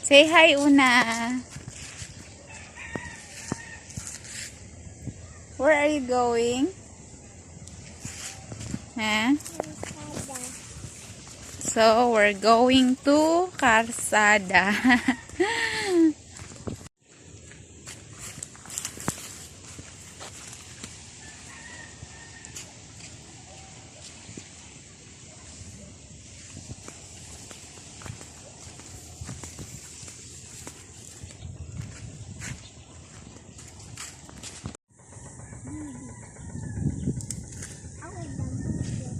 Say hi, Una. Where are you going? Huh? So, we're going to Karsada.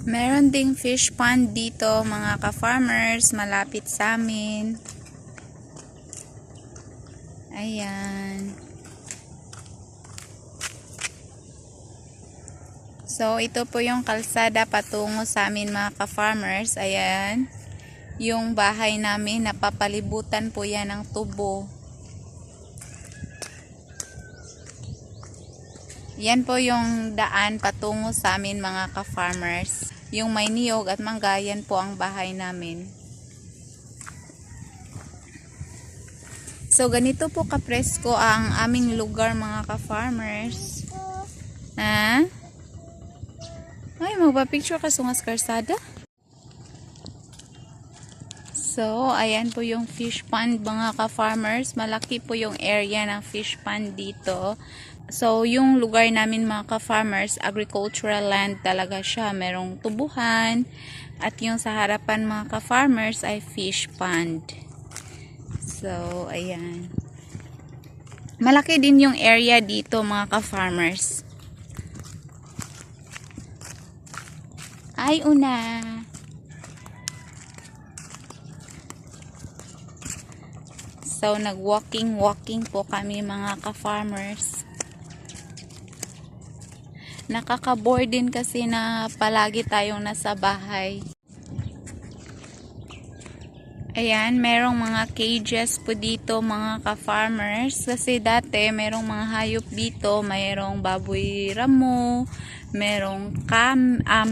Meron ding fish pond dito, mga ka-farmers, malapit sa amin. Ayan. So, ito po yung kalsada patungo sa amin, mga ka-farmers. Ayan. Yung bahay namin, napapalibutan po yan ng tubo. Yan po yung daan patungo sa amin, mga ka-farmers. Yung may niyog at mangga, yan po ang bahay namin. So, ganito po kapresko ang aming lugar, mga ka-farmers. Ha? Ay, magpa-picture ka sungas karsada? So, ayan po yung fish pond, mga ka-farmers. Malaki po yung area ng fish pond dito. So, yung lugar namin, mga ka-farmers, agricultural land talaga siya. Merong tubuhan. At yung sa harapan, mga ka-farmers, ay fish pond. So, ayan. Malaki din yung area dito, mga ka-farmers. Ay, Una. So, nag-walking po kami, mga ka-farmers. Nakaka-bored din kasi na palagi tayong nasa bahay. Ayan, merong mga cages po dito, mga ka-farmers. Kasi dati, merong mga hayop dito. Merong baboy ramo, merong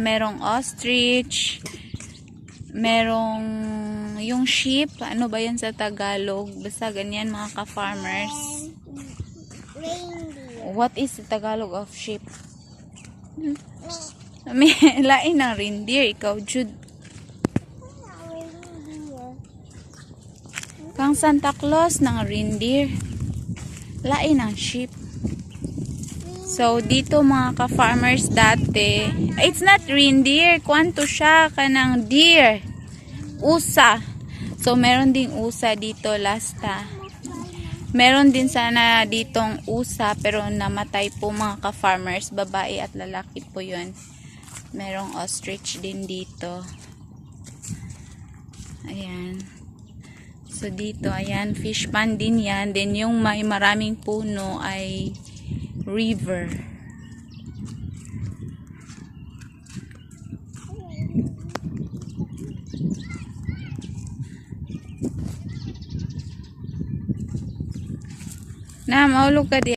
merong ostrich, merong yung sheep. Ano ba yan sa Tagalog? Basta ganyan, mga ka-farmers. What is the Tagalog of sheep? May lain ng reindeer. Ikaw, Jude. Kang Santa Claus ng reindeer. Lain ng sheep. So, dito, mga ka-farmers dati. It's not reindeer. Kwanto siya kanang deer. Usa. So, meron ding usa dito lasta. Meron din sana ditong usa pero namatay po, mga ka-farmers. Babae at lalaki po yun. Merong ostrich din dito. Ayan. So dito, ayan, fish pond din yan. Then yung may maraming puno ay river. Na, maulog ka din.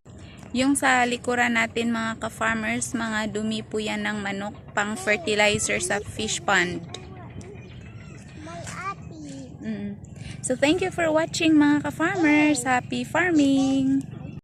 Yung sa likuran natin, mga ka-farmers, mga dumi po yan ng manok pang fertilizer sa fish pond. So, thank you for watching, mga ka-farmers. Happy farming!